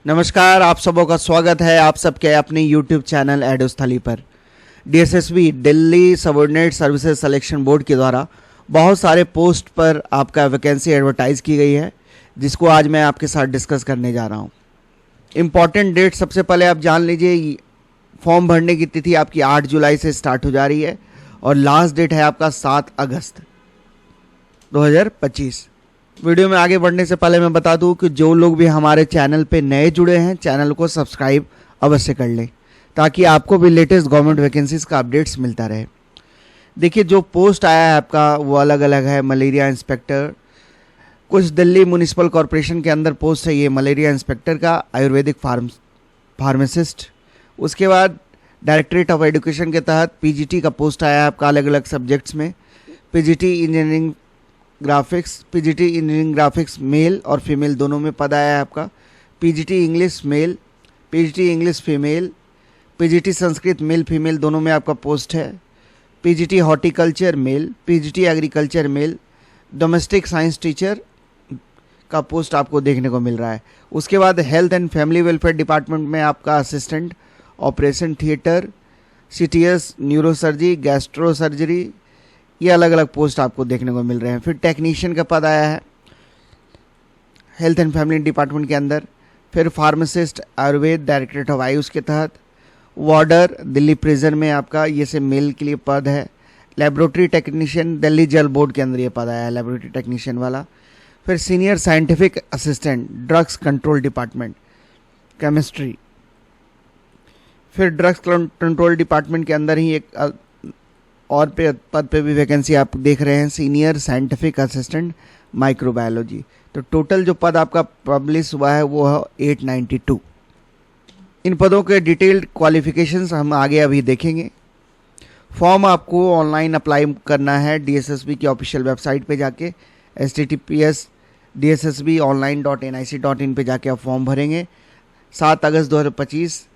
नमस्कार, आप सबों का स्वागत है आप सबके अपने YouTube चैनल एडोस्थली पर। DSSB Delhi subordinate services selection board के द्वारा बहुत सारे पोस्ट पर आपका वैकेंसी एडवर्टाइज की गई है, जिसको आज मैं आपके साथ डिस्कस करने जा रहा हूँ। इम्पॉर्टेंट डेट सबसे पहले आप जान लीजिए। फॉर्म भरने की तिथि आपकी 8 जुलाई से स्टार्ट हो जा रही है और लास्ट डेट है आपका 7 अगस्त 2025। वीडियो में आगे बढ़ने से पहले मैं बता दूं कि जो लोग भी हमारे चैनल पे नए जुड़े हैं, चैनल को सब्सक्राइब अवश्य कर लें ताकि आपको भी लेटेस्ट गवर्नमेंट वैकेंसीज का अपडेट्स मिलता रहे। देखिए, जो पोस्ट आया है आपका वो अलग अलग है। मलेरिया इंस्पेक्टर, कुछ दिल्ली म्यूनिसिपल कॉरपोरेशन के अंदर पोस्ट है ये मलेरिया इंस्पेक्टर का, आयुर्वेदिक फार्मासिस्ट। उसके बाद डायरेक्टरेट ऑफ एजुकेशन के तहत पीजीटी का पोस्ट आया है आपका अलग अलग सब्जेक्ट्स में। पीजीटी इंजीनियरिंग ग्राफिक्स मेल और फीमेल दोनों में पद आया है आपका। PGT English male, PGT English female, PGT Sanskrit male female दोनों में आपका पोस्ट है। PGT horticulture male, PGT agriculture male, domestic science teacher का पोस्ट आपको देखने को मिल रहा है। उसके बाद health and family welfare department में आपका assistant operation theatre, CTS, neurosurgery, gastro surgery, ये अलग अलग पोस्ट आपको देखने को मिल रहे हैं। फिर टेक्नीशियन का पद आया है हेल्थ एंड फैमिली डिपार्टमेंट के अंदर। फिर pharmacist Ayurveda directorate of Ayush के तहत। वार्डर दिल्ली प्रिजन में आपका ये से मेल के लिए पद है। लेबोरेटरी टेक्नीशियन दिल्ली जल बोर्ड के अंदर ये पद आया है, लेबोरेटरी टेक्नीशियन वाला। फिर senior scientific assistant drugs control department chemistry. फिर ड्रग्स कंट्रोल डिपार्टमेंट के अंदर ही एक और पद पे भी वैकेंसी आप देख रहे हैं, सीनियर साइंटिफिक असिस्टेंट माइक्रोबायोलॉजी। तो टोटल जो पद आपका पब्लिश हुआ है वो है 892। इन पदों के डिटेल्ड क्वालिफिकेशंस हम आगे अभी देखेंगे। फॉर्म आपको ऑनलाइन अप्लाई करना है DSSB की ऑफिशियल वेबसाइट पे जाके https://dssbonline.nic.in पे जाके आप फॉर्म भरेंगे। 7 अगस्त 2025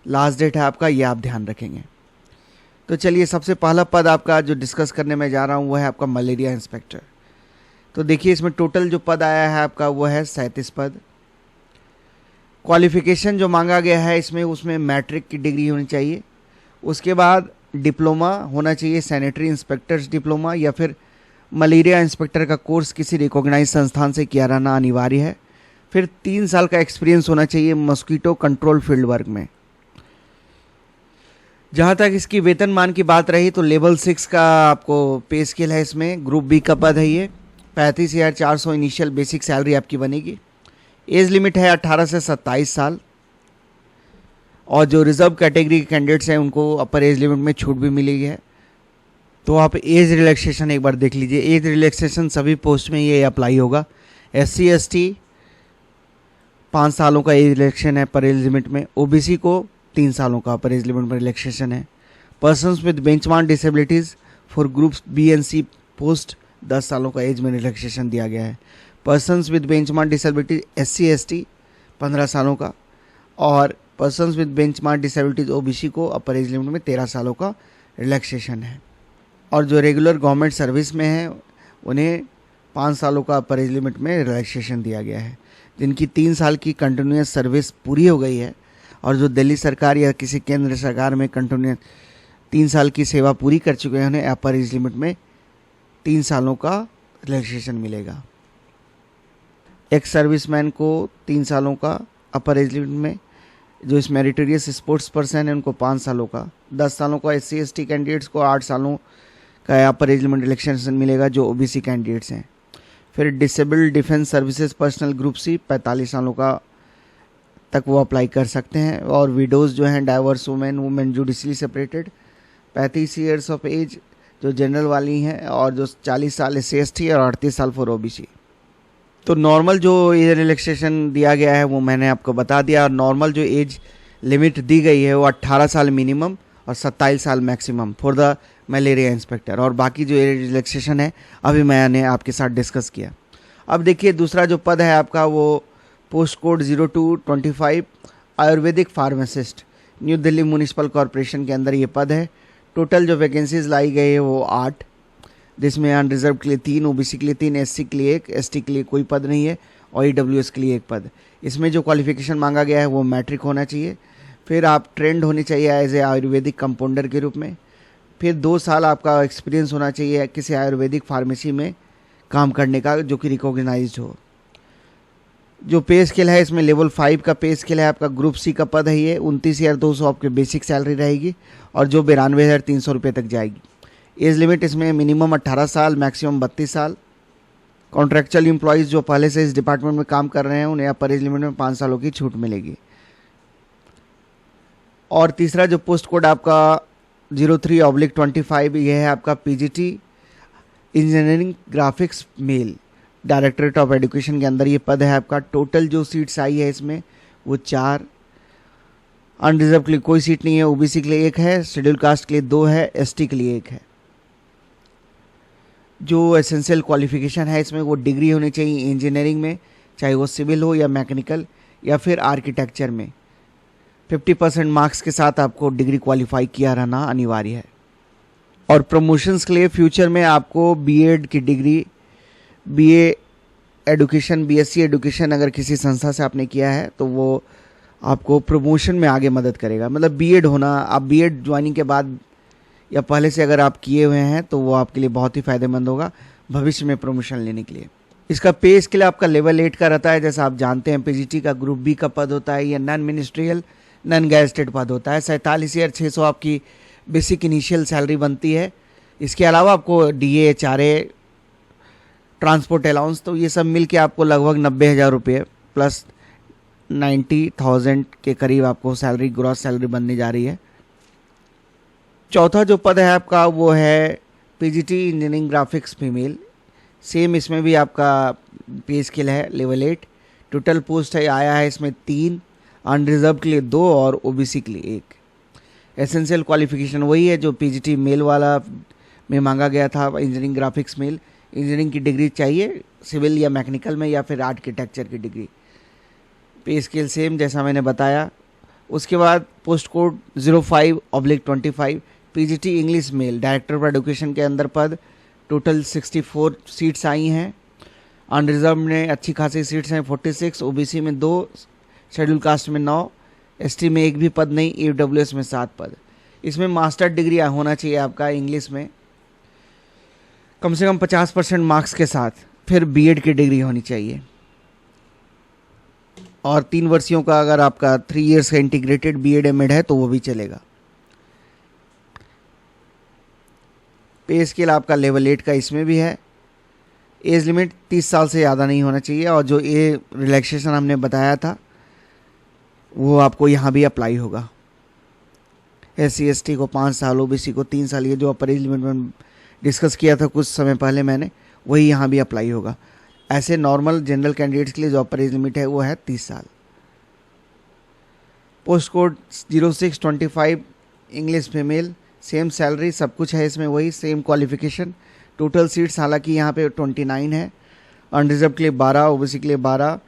लास्ट डेट है आपका, ये आप ध्यान रखेंगे। तो चलिए, सबसे पहला पद आपका जो डिस्कस करने में जा रहा हूँ वो है आपका मलेरिया इंस्पेक्टर। तो देखिए, इसमें टोटल जो पद आया है आपका वो है 37 पद। क्वालिफिकेशन जो मांगा गया है उसमें मैट्रिक की डिग्री होनी चाहिए। उसके बाद डिप्लोमा होना चाहिए, सैनिटरी इंस्पेक्टर्स डिप्लोमा या फिर मलेरिया इंस्पेक्टर का कोर्स किसी रिकॉग्नाइज संस्थान से किया रहना अनिवार्य है। फिर 3 साल का एक्सपीरियंस होना चाहिए मॉस्किटो कंट्रोल फील्ड वर्क में। जहाँ तक इसकी वेतनमान की बात रही तो लेवल 6 का आपको पे स्केल है। इसमें ग्रुप बी का पद है ये। 35,400 इनिशियल बेसिक सैलरी आपकी बनेगी। एज लिमिट है 18 से 27 साल। और जो रिजर्व कैटेगरी के कैंडिडेट्स हैं उनको अपर एज लिमिट में छूट भी मिली है। तो आप एज रिलैक्सेशन एक बार देख लीजिए। एज रिलैक्सेशन सभी पोस्ट में ये अप्लाई होगा। SC ST 5 सालों का एज रिलैक्सेशन है पर एज लिमिट में। OBC को 3 सालों का अपर एज लिमिट में रिलैक्सेशन है। Persons with benchmark disabilities for groups B and C post 10 सालों का एज में रिलैक्सेशन दिया गया है। Persons with benchmark disabilities SC ST 15 सालों का, और persons with benchmark disabilities OBC को अपर एज लिमिट में 13 सालों का रिलैक्सेशन है। और जो रेगुलर गवर्नमेंट सर्विस में है उन्हें 5 सालों का अपर एज लिमिट में रिलैक्सेशन दिया गया है। जिनकी 3 साल की कंटिन्यूस सर्विस पूरी हो गई है और जो दिल्ली सरकार या किसी केंद्र सरकार में कंटिन्यूस 3 साल की सेवा पूरी कर चुके हैं उन्हें अपर एज लिमिट में 3 सालों का रिलैक्सेशन मिलेगा। एक्स सर्विसमैन को 3 सालों का अपर एज लिमिट में, जो इस मेरिटोरियस स्पोर्ट्स पर्सन है उनको 5 सालों का, 10 सालों का SC ST कैंडिडेट्स को 8 सालों का अपर एज लिमिट रिलैक्सेशन मिलेगा जो OBC कैंडिडेट्स हैं। फिर disabled defence services personal group C 45 सालों का तक वो अप्लाई कर सकते हैं। और विडोज़ जो हैं, divorce women judicially separated 35 years of age जो जनरल वाली हैं, और जो 40 साल SC ST और 38 साल फॉर OBC। तो नॉर्मल जो एज रिलैक्सेशन दिया गया है वो मैंने आपको बता दिया। और नॉर्मल जो एज लिमिट दी गई है वो 18 साल मिनिमम और 27 साल maximum for the malaria inspector. और बाकी जो एज रिलैक्सेशन है अभी मैंने आपके साथ डिस्कस किया। अब देखिए, दूसरा जो पद है आपका वो post code 0225 Ayurvedic pharmacist, new Delhi municipal corporation के अंदर ये पद है। टोटल जो वैकेंसीज लाई गई है वो 8, जिसमें अनरिजर्व के लिए 3, OBC के लिए 3, SC के लिए 1, ST के लिए कोई पद नहीं है। और EWS के लिए एक पद। इसमें जो क्वालिफिकेशन मांगा गया है वो मैट्रिक होना चाहिए। फिर आप ट्रेंड होनी चाहिए एज ए आयुर्वेदिक कंपाउंडर के रूप में। फिर 2 साल आपका एक्सपीरियंस होना चाहिए किसी आयुर्वेदिक फार्मेसी में काम करने का जो कि रिकॉग्नाइज्ड हो। जो पे स्केल है इसमें लेवल 5 का पे स्केल है आपका। ग्रुप सी का पद है ये। 29,200 आपकी बेसिक सैलरी रहेगी और जो 92,300 रुपये तक जाएगी। एज लिमिट इसमें मिनिमम 18 साल, मैक्सिमम 32 साल। कॉन्ट्रैक्चुअल एम्प्लॉयज़ जो पहले से इस डिपार्टमेंट में काम कर रहे हैं उन्हें अपर एज लिमिट में 5 सालों की छूट मिलेगी। और तीसरा जो पोस्ट कोड आपका 03/25 ये है आपका PGT engineering graphics male, directorate of education के अंदर ये पद है आपका। टोटल जो सीट्स आई है इसमें वो 4। अनरिजर्व के लिए कोई सीट नहीं है। OBC के लिए 1 है, शेड्यूल कास्ट के लिए 2 है, ST के लिए 1 है। जो एसेंशियल क्वालिफिकेशन है इसमें वो डिग्री होनी चाहिए इंजीनियरिंग में, चाहे वो सिविल हो या मैकेनिकल या फिर आर्किटेक्चर में। 50% मार्क्स के साथ आपको डिग्री क्वालिफाई किया रहना अनिवार्य है। और प्रमोशंस के लिए फ्यूचर में आपको BEd की degree, BA education, BSc education अगर किसी संस्था से आपने किया है तो वो आपको प्रमोशन में आगे मदद करेगा। मतलब BEd होना, आप BEd ज्वाइनिंग के बाद या पहले से अगर आप किए हुए हैं तो वो आपके लिए बहुत ही फ़ायदेमंद होगा भविष्य में प्रमोशन लेने के लिए। इसका पे स्केल आपका लेवल 8 का रहता है। जैसा आप जानते हैं PGT का ग्रुप B का पद होता है। यह नॉन मिनिस्ट्रियल, नॉन गैजेटेड पद होता है। 47,600 आपकी बेसिक इनिशियल सैलरी बनती है। इसके अलावा आपको DA, HRA, ट्रांसपोर्ट अलाउंस, तो ये सब मिल के आपको लगभग 90,000 रुपये प्लस 90,000 के करीब आपको सैलरी, ग्रॉस सैलरी बनने जा रही है। चौथा जो पद है आपका वो है PGT engineering graphics female. Same इसमें भी आपका पे स्केल है लेवल 8। टोटल पोस्ट है आया है इसमें 3, अनरिजर्व के लिए 2 और OBC के लिए 1। एसेंशियल क्वालिफिकेशन वही है जो PGT मेल वाला में मांगा गया था, इंजीनियरिंग ग्राफिक्स मेल। इंजीनियरिंग की डिग्री चाहिए सिविल या मैकेनिकल में या फिर आर्किटेक्चर की डिग्री। पे स्केल सेम जैसा मैंने बताया। उसके बाद post code 05/25 PGT English male, director of education के अंदर पद। टोटल 64 सीट्स आई हैं। अनरिजर्व में अच्छी खासी सीट्स हैं 46, OBC में 2, शेड्यूल कास्ट में 9, ST में 1 भी पद नहीं, EWS में 7 पद। इसमें मास्टर डिग्री होना चाहिए आपका इंग्लिश में कम से कम 50% मार्क्स के साथ। फिर BEd की डिग्री होनी चाहिए और 3 वर्षियों का अगर आपका 3 इयर्स का इंटीग्रेटेड BEd MAd है तो वो भी चलेगा। पे स्केल आपका लेवल 8 का इसमें भी है। एज लिमिट 30 साल से ज़्यादा नहीं होना चाहिए और जो ये रिलैक्सेशन हमने बताया था वो आपको यहाँ भी अप्लाई होगा। SC ST को 5 साल, OBC को 3 साल, ये जो अपर एज लिमिट में डिस्कस किया था कुछ समय पहले मैंने, वही यहाँ भी अप्लाई होगा। ऐसे नॉर्मल जनरल कैंडिडेट्स के लिए जो अपर एज लिमिट है वो है 30 साल। Post code 06/25 English female, same salary, सब कुछ है इसमें वही, सेम क्वालिफिकेशन। टोटल सीट्स हालांकि यहाँ पे 29 है। अनरिजर्व के लिए 12, OBC के लिए 12,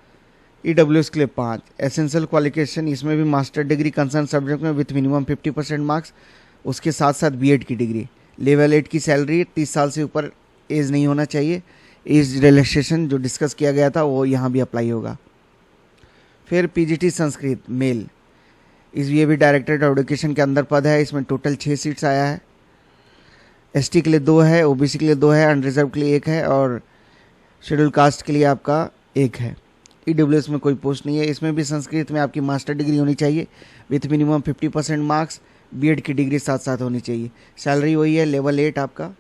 EWS के लिए 5। एसेंशियल क्वालिफिकेशन इसमें भी मास्टर डिग्री कंसर्न सब्जेक्ट में विथ मिनिमम 50% मार्क्स, उसके साथ साथ BEd की डिग्री। लेवल 8 की सैलरी, 30 साल से ऊपर एज नहीं होना चाहिए। एज रिलैक्सेशन जो डिस्कस किया गया था वो यहाँ भी अप्लाई होगा। फिर PGT संस्कृत मेल, ये भी डायरेक्टरेट ऑफ एजुकेशन के अंदर पद है। इसमें टोटल 6 सीट्स आया है। ST के लिए 2 है, OBC के लिए 2 है, अनरिजर्व के लिए 1 है और शेड्यूल कास्ट के लिए आपका 1 है। EWS में कोई पोस्ट नहीं है। इसमें भी संस्कृत में आपकी मास्टर डिग्री होनी चाहिए विथ मिनिमम 50% मार्क्स। BEd की डिग्री साथ साथ होनी चाहिए। सैलरी वही है लेवल 8 आपका।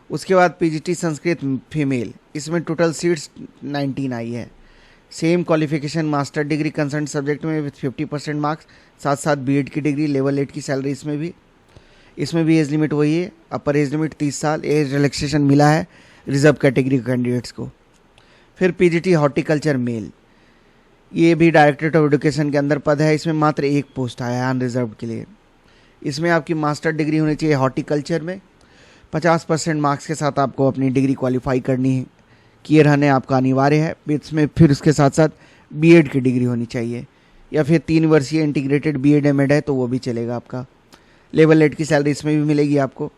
उसके बाद PGT संस्कृत फीमेल, इसमें टोटल सीट्स 19 आई है। Same qualification master degree concern subject में विथ 50% मार्क्स, साथ साथ BEd की डिग्री, लेवल 8 की सैलरी इसमें भी एज लिमिट वही है। अपर एज लिमिट 30 साल। एज रिलैक्सेशन मिला है रिजर्व कैटेगरी कैंडिडेट्स को। फिर PGT हॉर्टिकल्चर मेल, ये भी डायरेक्टरेट ऑफ एजुकेशन के अंदर पद है। इसमें मात्र 1 पोस्ट आया है अनरिजर्व के लिए। इसमें आपकी मास्टर डिग्री होनी चाहिए हॉर्टिकल्चर में। 50% मार्क्स के साथ आपको अपनी डिग्री क्वालिफाई करनी है, किए रहने आपका अनिवार्य है। इसमें फिर उसके साथ साथ BEd की डिग्री होनी चाहिए या फिर 3 वर्षीय इंटीग्रेटेड BEd MAd है तो वो भी चलेगा आपका। लेवल 8 की सैलरी इसमें भी मिलेगी आपको।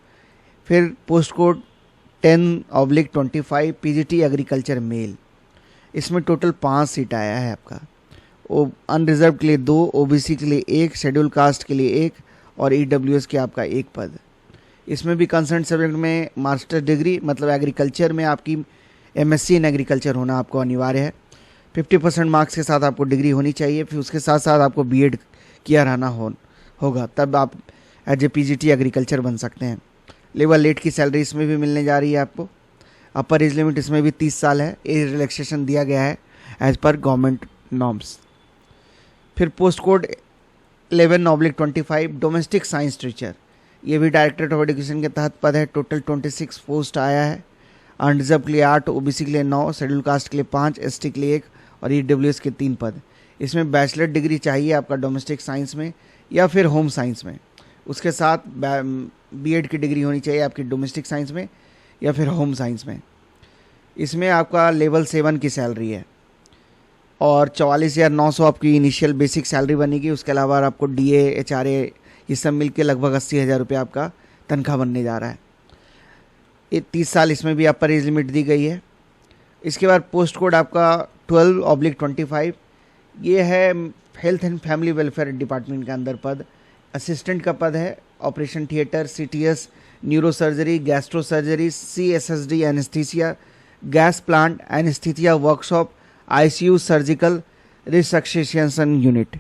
फिर post code 10/25 PGT agriculture male, इसमें टोटल 5 सीट आया है आपका। अनरिजर्व के लिए 2, ओबीसी के लिए 1, शेड्यूल कास्ट के लिए 1 और ईडब्ल्यूएस के आपका 1 पद। इसमें भी कंसर्न सब्जेक्ट में मास्टर डिग्री मतलब एग्रीकल्चर में आपकी एमएससी इन एग्रीकल्चर होना आपको अनिवार्य है। 50% मार्क्स के साथ आपको डिग्री होनी चाहिए। फिर उसके साथ साथ आपको बीएड किया रहना होगा, तब आप एज ए पीजीटी एग्रीकल्चर बन सकते हैं। लेवल 8 की सैलरी इसमें भी मिलने जा रही है आपको। अपर एज लिमिट इसमें भी 30 साल है। एज रिलैक्सेशन दिया गया है एज पर गवर्नमेंट नॉर्म्स। फिर post code 11/25 domestic science teacher, ये भी डायरेक्टरेट ऑफ एजुकेशन के तहत पद है। टोटल 26 पोस्ट आया है। अनरिजर्व के लिए 8, ओबीसी के लिए 9, शेड्यूल कास्ट के लिए 5, एसटी के लिए 1 और ईडब्ल्यूएस के 3 पद। इसमें बैचलर डिग्री चाहिए आपका डोमेस्टिक साइंस में या फिर होम साइंस में। उसके साथ बीएड की डिग्री होनी चाहिए आपकी डोमेस्टिक साइंस में या फिर होम साइंस में। इसमें आपका लेवल 7 की सैलरी है और 44,900 आपकी इनिशियल बेसिक सैलरी बनेगी। उसके अलावा आपको डीए, एचआरए ये सब मिलके लगभग 80,000 रुपये आपका तनख्वाह बनने जा रहा है। 30 साल इसमें भी अपर एज लिमिट दी गई है। इसके बाद पोस्ट कोड आपका 12/25, ये है health and family welfare department के अंदर पद। असिस्टेंट का पद है। Operation theatre, CTS, neuro surgery, gastro surgery, CSSD anaesthesia, gas plant, anaesthesia workshop, ICU, surgical resuscitation unit.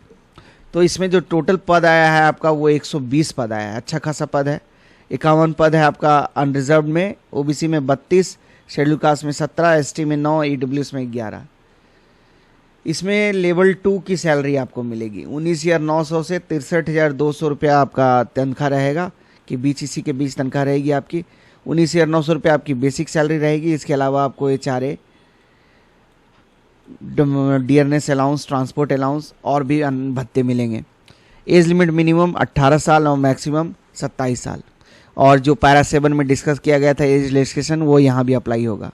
तो इसमें जो टोटल पद आया है आपका वो 120 पद आया है। अच्छा खासा पद है। 51 पद है आपका अनरिजर्व में, ओबीसी में 32, शेड्यूल कास्ट में 17, एसटी में 9, ईडब्ल्यूएस में 11। इसमें लेवल 2 की सैलरी आपको मिलेगी। 19,900 से 63,200 रुपया आपका तनख्वाह रहेगा कि बीच इसी के बीच तनख्वाह रहेगी आपकी। 19,900 रुपये आपकी बेसिक सैलरी रहेगी। इसके अलावा आपको HRA, dearness allowance, transport allowance और भी अन्य भत्ते मिलेंगे। एज लिमिट मिनिमम 18 साल और मैक्सिमम 27 साल। और जो पैरा 7 में डिस्कस किया गया था एज रिलैक्सेशन, वो यहाँ भी अप्लाई होगा।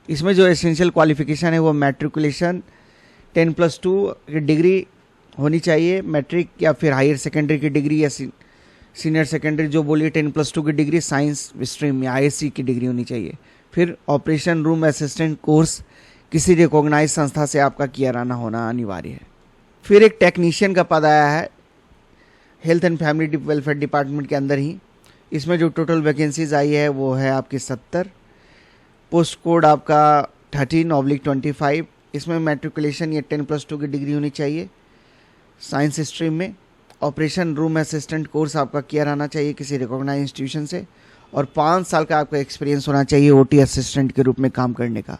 इसमें जो एसेंशियल क्वालिफिकेशन है वो मैट्रिकुलेशन 10+2 की डिग्री होनी चाहिए। मैट्रिक या फिर हायर सेकेंडरी की डिग्री या सीनियर सेकेंडरी जो बोलिए 10+2 की डिग्री साइंस स्ट्रीम या आईएससी की डिग्री होनी चाहिए। फिर ऑपरेशन रूम असिस्टेंट कोर्स किसी रिकॉग्नाइज संस्था से आपका किया रहना होना अनिवार्य है। फिर एक टेक्नीशियन का पद आया है health and family welfare department के अंदर ही। इसमें जो टोटल वैकेंसीज आई है वो है आपकी 70। पोस्ट कोड आपका 13/25। इसमें मैट्रिकुलेशन या 10+2 की डिग्री होनी चाहिए साइंस स्ट्रीम में। ऑपरेशन रूम असिस्टेंट कोर्स आपका किया रहना चाहिए किसी रिकॉग्नाइज इंस्टीट्यूशन से और 5 साल का आपका एक्सपीरियंस होना चाहिए ओटी असिस्टेंट के रूप में काम करने का।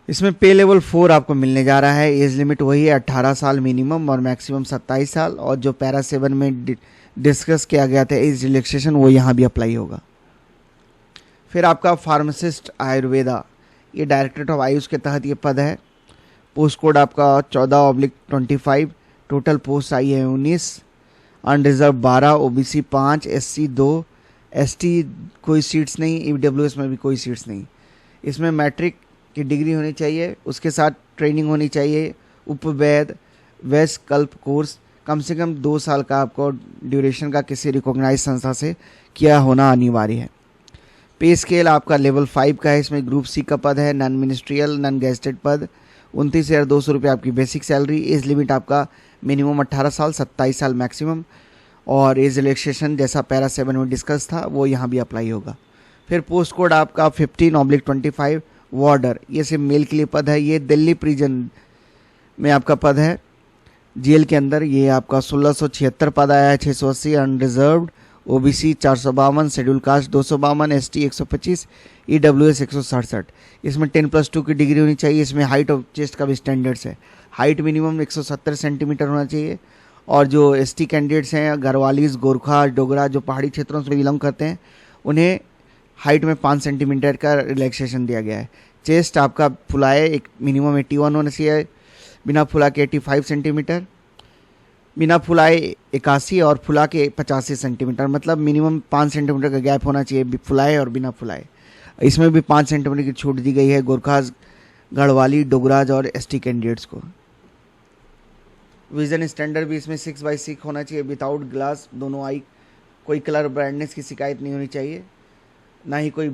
इसमें पे लेवल 4 आपको मिलने जा रहा है। एज लिमिट वही है 18 साल मिनिमम और मैक्सिमम 27 साल। और जो पैरा 7 में डिस्कस किया गया था एज रिलैक्सेशन, वो यहाँ भी अप्लाई होगा। फिर आपका फार्मासिस्ट आयुर्वेदा, ये डायरेक्टरेट ऑफ आयुष के तहत ये पद है। पोस्ट कोड आपका 14/25। टोटल पोस्ट आई है 19। अनरिजर्व 12, ओबीसी 5, एससी 2, एसटी कोई सीट्स नहीं, ईडब्ल्यूएस में भी कोई सीट्स नहीं। इसमें मैट्रिक की डिग्री होनी चाहिए। उसके साथ ट्रेनिंग होनी चाहिए। उपवैद वैश्य कल्प कोर्स कम से कम 2 साल का आपको ड्यूरेशन का किसी रिकॉग्नाइज संस्था से किया होना अनिवार्य है। पे स्केल आपका लेवल 5 का है। इसमें ग्रुप सी का पद है, नॉन मिनिस्ट्रियल नॉन गेस्टेड पद। 29,200 रुपये आपकी बेसिक सैलरी। एज लिमिट आपका मिनिमम 18 साल, 27 साल मैक्सिमम। और एज रिलैक्सेशन जैसा पैरा 7 में डिस्कस था वो यहाँ भी अप्लाई होगा। फिर पोस्ट कोड आपका 15/25 वार्डर, ये सिर्फ मेल के लिए पद है। ये दिल्ली प्रिजन में आपका पद है जेल के अंदर। ये आपका 1676 पद आया है। 680 unreserved, OBC 452, schedule caste 252, ST 125, EWS 167। इसमें 10+2 की डिग्री होनी चाहिए। इसमें हाइट ऑफ चेस्ट का भी स्टैंडर्ड्स है। हाइट मिनिमम 170 सेंटीमीटर होना चाहिए। और जो एसटी कैंडिडेट्स हैं, गढ़वालीज, गोरखा, डोगरा, जो पहाड़ी क्षेत्रों से बिलोंग करते हैं, उन्हें हाइट में 5 सेंटीमीटर का रिलैक्सेशन दिया गया है। चेस्ट आपका फुलाए एक मिनिमम 81 होना चाहिए, बिना फुला के 85 सेंटीमीटर, बिना फुलाए 81 और फुला के 85 सेंटीमीटर, मतलब मिनिमम 5 सेंटीमीटर का गैप होना चाहिए फुलाए और बिना फुलाए। इसमें भी 5 सेंटीमीटर की छूट दी गई है गोरखाज, गढ़वाली, डोगराज और एसटी कैंडिडेट्स को। विजन स्टैंडर्ड भी इसमें 6/6 होना चाहिए विदाउट ग्लास, दोनों आई। कोई कलर ब्राइटनेस की शिकायत नहीं होनी चाहिए, ना ही कोई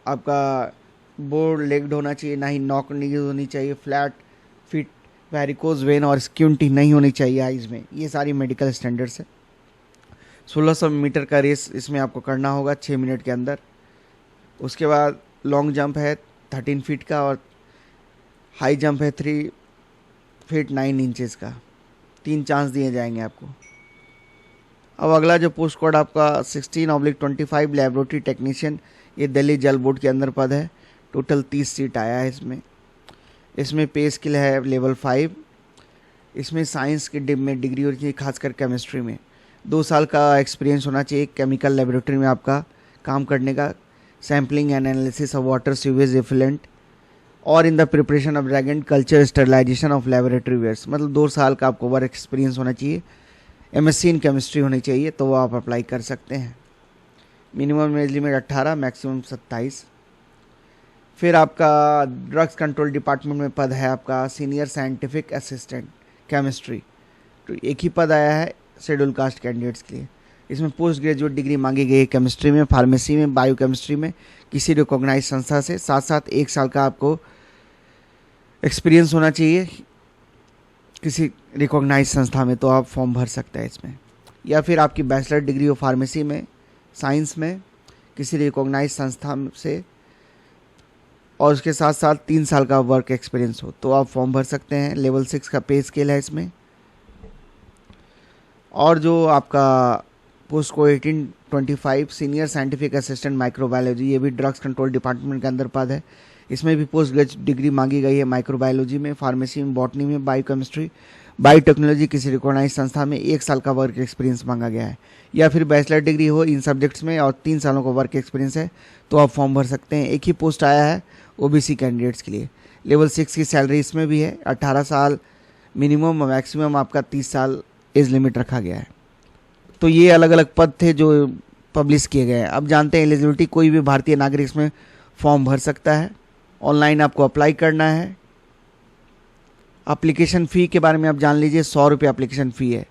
आपका बोर्ड लेग्ड होना चाहिए, ना ही नॉक नहीं होनी चाहिए, फ्लैट फिट, वेरिकोज वेन और स्क्यूंटी नहीं होनी चाहिए आइज में। ये सारी मेडिकल स्टैंडर्ड्स है। 1600 मीटर का रेस इसमें आपको करना होगा 6 मिनट के अंदर। उसके बाद लॉन्ग जंप है 13 फीट का और हाई जंप है 3 फीट 9 इंचेस का। 3 चांस दिए जाएंगे आपको। अब अगला जो पोस्ट कोड आपका 16/25 लेबोरेटरी टेक्नीशियन, ये दिल्ली जल बोर्ड के अंदर पद है। टोटल 30 सीट आया है इसमें पे स्किल है लेवल 5। इसमें साइंस के में डिग्री होनी चाहिए, खासकर केमिस्ट्री में 2 साल का एक्सपीरियंस होना चाहिए केमिकल लेबोरेटरी में आपका काम करने का, sampling and analysis of water sewage effluent और in the preparation of dragon culture sterilisation of laboratory wares. मतलब 2 साल का आपको वर्क एक्सपीरियंस होना चाहिए, एमएससी इन केमिस्ट्री होनी चाहिए, तो वो आप अप्लाई कर सकते हैं। Minimum age limit 18, maximum 27। फिर आपका ड्रग्स कंट्रोल डिपार्टमेंट में पद है आपका सीनियर साइंटिफिक असिस्टेंट केमिस्ट्री। तो एक ही पद आया है शेड्यूल कास्ट कैंडिडेट्स के लिए। इसमें पोस्ट ग्रेजुएट डिग्री मांगी गई है केमिस्ट्री में, फार्मेसी में, बायोकेमिस्ट्री में किसी रिकॉग्नाइज संस्था से। साथ साथ 1 साल का आपको एक्सपीरियंस होना चाहिए किसी रिकॉग्नाइज संस्था में, तो आप फॉर्म भर सकते हैं इसमें। या फिर आपकी बैचलर डिग्री हो फार्मेसी में, साइंस में किसी रिकॉग्नाइज संस्था से और उसके साथ साथ 3 साल का वर्क एक्सपीरियंस हो, तो आप फॉर्म भर सकते हैं। लेवल 6 का पे स्केल है इसमें। और जो आपका पोस्ट को 1825 सीनियर साइंटिफिक असिस्टेंट माइक्रोबायोलॉजी, ये भी ड्रग्स कंट्रोल डिपार्टमेंट के अंदर पद है। इसमें भी पोस्ट ग्रेजुएट डिग्री मांगी गई है माइक्रोबायोलॉजी में, फार्मेसी में, बॉटनी में, बायोकेमिस्ट्री, बायोटेक्नोलॉजी किसी रिकॉग्नाइज संस्था में 1 साल का वर्क एक्सपीरियंस मांगा गया है। या फिर बैचलर डिग्री हो इन सब्जेक्ट्स में और 3 सालों का वर्क एक्सपीरियंस है, तो आप फॉर्म भर सकते हैं। एक ही पोस्ट आया है ओबीसी कैंडिडेट्स के लिए। लेवल 6 की सैलरी इसमें भी है 18 साल मिनिमम, मैक्सिमम आपका 30 साल एज लिमिट रखा गया है। तो ये अलग अलग पद थे जो पब्लिश किए गए हैं। अब जानते हैं एलिजिबिलिटी। कोई भी भारतीय नागरिक इसमें फॉर्म भर सकता है। ऑनलाइन आपको अप्लाई करना है। एप्लीकेशन फ़ी के बारे में आप जान लीजिए, 100 रुपये एप्लीकेशन फ़ी है।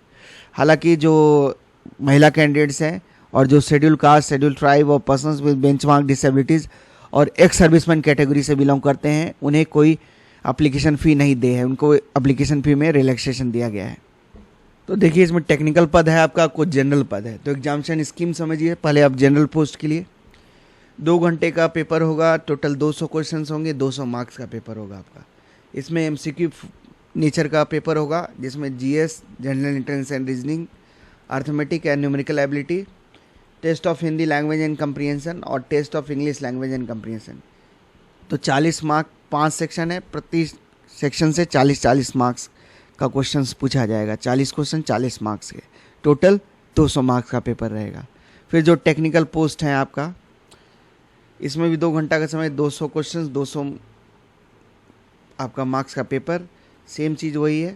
हालांकि जो महिला कैंडिडेट्स हैं और जो शेड्यूल कास्ट, शेड्यूल ट्राइब और पर्सन्स विद बेंचमार्क डिसेबिलिटीज़ और एक्स सर्विसमैन कैटेगरी से बिलोंग करते हैं, उन्हें कोई एप्लीकेशन फ़ी नहीं दे है, उनको एप्लीकेशन फ़ी में रिलैक्सेशन दिया गया है। तो देखिए इसमें टेक्निकल पद है आपका, कुछ जनरल पद है। तो एग्जामिनेशन स्कीम समझिए। पहले आप जनरल पोस्ट के लिए 2 घंटे का पेपर होगा। टोटल 200 क्वेश्चन होंगे, 200 मार्क्स का पेपर होगा आपका। इसमें एमसीक्यू नेचर का पेपर होगा, जिसमें GS, general intelligence and reasoning, arithmetic and numerical ability, test of Hindi language and comprehension और test of English language and comprehension. तो 40 मार्क 5 सेक्शन है, प्रति सेक्शन से 40-40 मार्क्स का क्वेश्चन पूछा जाएगा। 40 क्वेश्चन 40 मार्क्स के, टोटल 200 मार्क्स का पेपर रहेगा। फिर जो टेक्निकल पोस्ट है आपका, इसमें भी 2 घंटा का समय, 200 क्वेश्चन, 200 आपका मार्क्स का पेपर। सेम चीज़ वही है।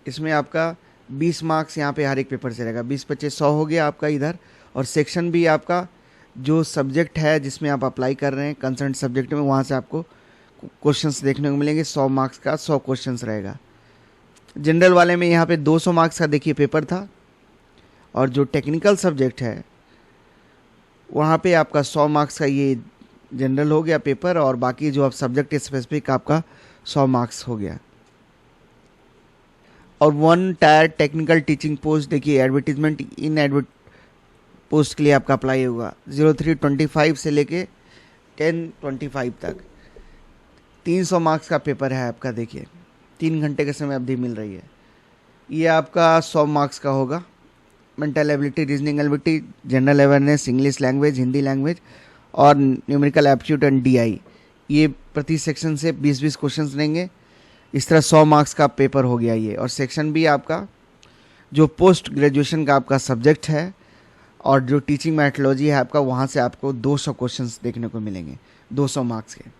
इसमें आपका 20 मार्क्स यहाँ पे हर एक पेपर से रहेगा। 20-25 100 हो गया आपका इधर। और सेक्शन भी आपका जो सब्जेक्ट है जिसमें आप अप्लाई कर रहे हैं कंसर्न सब्जेक्ट में, वहाँ से आपको क्वेश्चंस देखने को मिलेंगे। 100 मार्क्स का 100 क्वेश्चंस रहेगा। जनरल वाले में यहाँ पे 200 मार्क्स का देखिए पेपर था। और जो टेक्निकल सब्जेक्ट है वहाँ पे आपका 100 मार्क्स का ये जनरल हो गया पेपर, और बाकी जो आप सब्जेक्ट स्पेसिफिक आपका 100 मार्क्स हो गया। और 1 टायर टेक्निकल टीचिंग पोस्ट, देखिए एडवर्टीजमेंट इन पोस्ट के लिए आपका अप्लाई होगा 0325 से लेके 1025 तक। 300 मार्क्स का पेपर है आपका। देखिए 3 घंटे का समय अवधि मिल रही है। ये आपका 100 मार्क्स का होगा। Mental ability, reasoning ability, general awareness, English language, Hindi language और न्यूमेरिकल एप्टीट्यूड एंड डीआई, ये प्रति सेक्शन से 20-20 क्वेश्चन रहेंगे। इस तरह 100 मार्क्स का पेपर हो गया ये। और सेक्शन भी आपका जो पोस्ट ग्रेजुएशन का आपका सब्जेक्ट है और जो टीचिंग मेथोडोलॉजी है आपका, वहाँ से आपको 200 क्वेश्चंस देखने को मिलेंगे 200 मार्क्स के।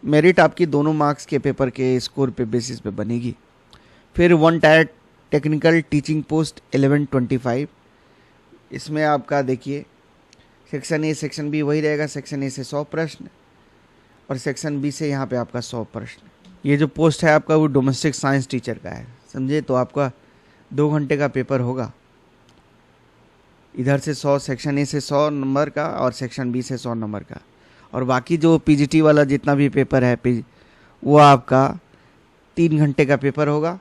मेरिट आपकी दोनों मार्क्स के पेपर के स्कोर पे बेसिस पे बनेगी। फिर 1 टायर टेक्निकल टीचिंग पोस्ट 1125, इसमें आपका देखिए सेक्शन ए सेक्शन बी वही रहेगा। सेक्शन ए से 100 प्रश्न और सेक्शन बी से यहाँ पे आपका 100 प्रश्न। ये जो पोस्ट है आपका वो डोमेस्टिक साइंस टीचर का है, समझे। तो आपका 2 घंटे का पेपर होगा। इधर से 100, सेक्शन ए से 100 नंबर का और सेक्शन बी से 100 नंबर का। और बाकी जो पीजीटी वाला जितना भी पेपर है वो आपका 3 घंटे का पेपर होगा।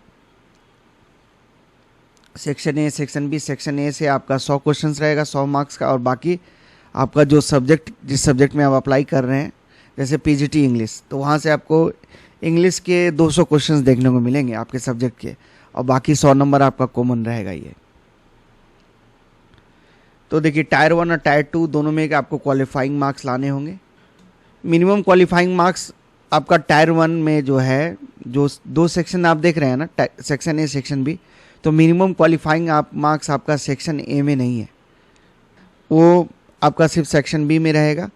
Section A, section B, section A से आपका 100 क्वेश्चंस रहेगा 100 मार्क्स का, और बाकी आपका जो सब्जेक्ट, जिस सब्जेक्ट में आप अप्लाई कर रहे हैं, जैसे पीजीटी इंग्लिश, तो वहाँ से आपको इंग्लिश के 200 क्वेश्चंस देखने को मिलेंगे आपके सब्जेक्ट के, और बाकी 100 नंबर आपका कॉमन रहेगा ये। तो देखिए टायर 1 और टायर 2 दोनों में आपको क्वालिफाइंग मार्क्स लाने होंगे। मिनिमम क्वालिफाइंग मार्क्स आपका टायर 1 में जो है, जो 2 सेक्शन आप देख रहे हैं ना, सेक्शन ए, सेक्शन बी, तो मिनिमम क्वालिफाइंग मार्क्स आपका सेक्शन ए में नहीं है, वो आपका सिर्फ सेक्शन बी में रहेगा।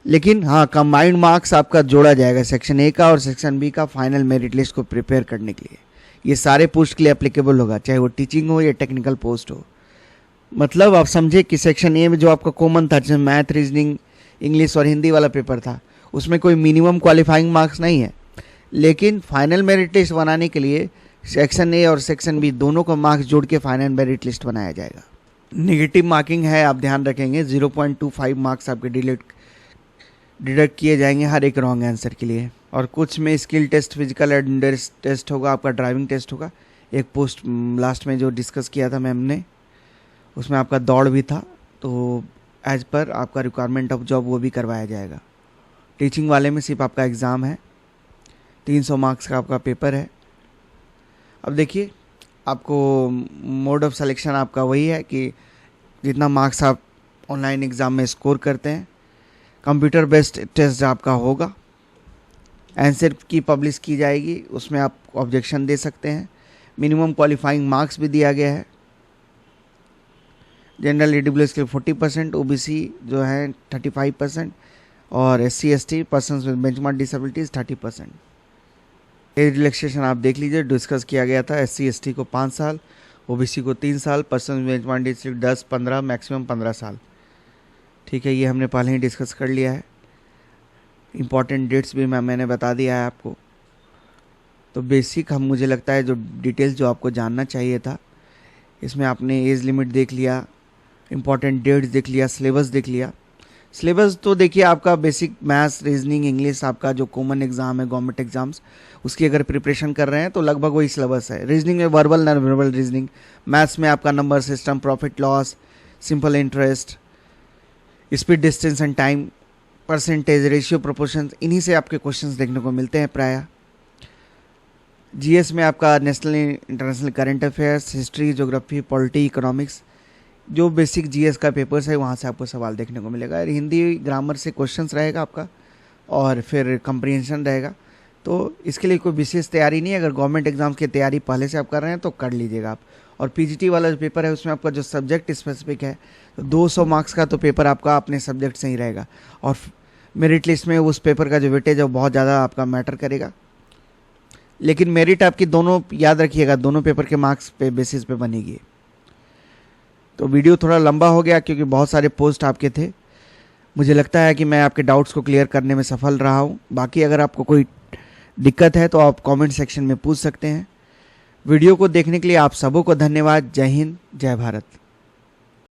लेकिन हाँ, कंबाइंड मार्क्स आपका जोड़ा जाएगा सेक्शन ए का और सेक्शन बी का फाइनल मेरिट लिस्ट को प्रिपेयर करने के लिए। ये सारे पोस्ट के लिए एप्लीकेबल होगा, चाहे वो टीचिंग हो या टेक्निकल पोस्ट हो। मतलब आप समझे कि सेक्शन ए में जो आपका कॉमन था, जैसे मैथ, रीजनिंग, इंग्लिश और हिंदी वाला पेपर था, उसमें कोई मिनिमम क्वालिफाइंग मार्क्स नहीं है, लेकिन फाइनल मेरिट लिस्ट बनाने के लिए सेक्शन ए और सेक्शन बी दोनों को मार्क्स जोड़ के फाइनल मेरिट लिस्ट बनाया जाएगा। नेगेटिव मार्किंग है, आप ध्यान रखेंगे, 0.25 मार्क्स आपके डिडक्ट किए जाएंगे हर एक रॉन्ग आंसर के लिए। और कुछ में skill test, physical endurance test होगा, आपका ड्राइविंग टेस्ट होगा। एक पोस्ट लास्ट में जो डिस्कस किया था मैम ने, उसमें आपका दौड़ भी था, तो एज पर आपका रिक्वायरमेंट ऑफ जॉब वो भी करवाया जाएगा। टीचिंग वाले में सिर्फ आपका एग्ज़ाम है, 300 मार्क्स का आपका पेपर है। अब देखिए, आपको मोड ऑफ सिलेक्शन आपका वही है कि जितना मार्क्स आप ऑनलाइन एग्ज़ाम में स्कोर करते हैं, कंप्यूटर बेस्ड टेस्ट आपका होगा, आंसर की पब्लिश की जाएगी, उसमें आप ऑब्जेक्शन दे सकते हैं। मिनिमम क्वालिफाइंग मार्क्स भी दिया गया है। जनरल ईडब्ल्यूएस के लिए 40%, ओबीसी जो है 35%, और SC ST persons with benchmark disabilities 30%। Age relaxation आप देख लीजिए, डिस्कस किया गया था। SC ST को 5 साल, ओबीसी को 3 साल, person with benchmark disability 10, 15, maximum 15 साल। ठीक है, ये हमने पहले ही डिस्कस कर लिया है। इम्पॉर्टेंट डेट्स भी मैंने बता दिया है आपको। तो बेसिक मुझे लगता है जो डिटेल्स जो आपको जानना चाहिए था, इसमें आपने एज लिमिट देख लिया, इम्पॉर्टेंट डेट्स देख लिया, सिलेबस देख लिया। सिलेबस तो देखिए आपका बेसिक मैथ्स, रीजनिंग, इंग्लिश, आपका जो कॉमन एग्जाम है गवर्नमेंट एग्जाम्स, उसकी अगर प्रिपरेशन कर रहे हैं तो लगभग वही सिलेबस है। रीजनिंग में verbal, non verbal reasoning, maths में आपका number system, profit loss, simple interest, speed, distance and time, percentage, ratio, proportion, इन्हीं से आपके क्वेश्चंस देखने को मिलते हैं प्रायः। जीएस में आपका national international current affairs, history, geography, polity, economics, जो बेसिक जीएस का पेपर्स है वहाँ से आपको सवाल देखने को मिलेगा। हिंदी ग्रामर से क्वेश्चंस रहेगा आपका, और फिर कंप्रीहेंशन रहेगा। तो इसके लिए कोई विशेष तैयारी नहीं है, अगर गवर्नमेंट एग्जाम्स की तैयारी पहले से आप कर रहे हैं तो कर लीजिएगा आप। और पीजीटी वाला जो पेपर है उसमें आपका जो सब्जेक्ट स्पेसिफिक है, तो 200 मार्क्स का तो पेपर आपका अपने सब्जेक्ट से ही रहेगा, और मेरिट लिस्ट में उस पेपर का जो वेटेज है वो बहुत ज़्यादा आपका मैटर करेगा। लेकिन मेरिट आपकी दोनों, याद रखिएगा, दोनों पेपर के मार्क्स पे बेसिस पे बनेगी। तो वीडियो थोड़ा लंबा हो गया क्योंकि बहुत सारे पोस्ट आपके थे। मुझे लगता है कि मैं आपके डाउट्स को क्लियर करने में सफल रहा हूँ। बाकी अगर आपको कोई दिक्कत है तो आप कमेंट सेक्शन में पूछ सकते हैं। वीडियो को देखने के लिए आप सबों को धन्यवाद। जय हिंद, जय भारत।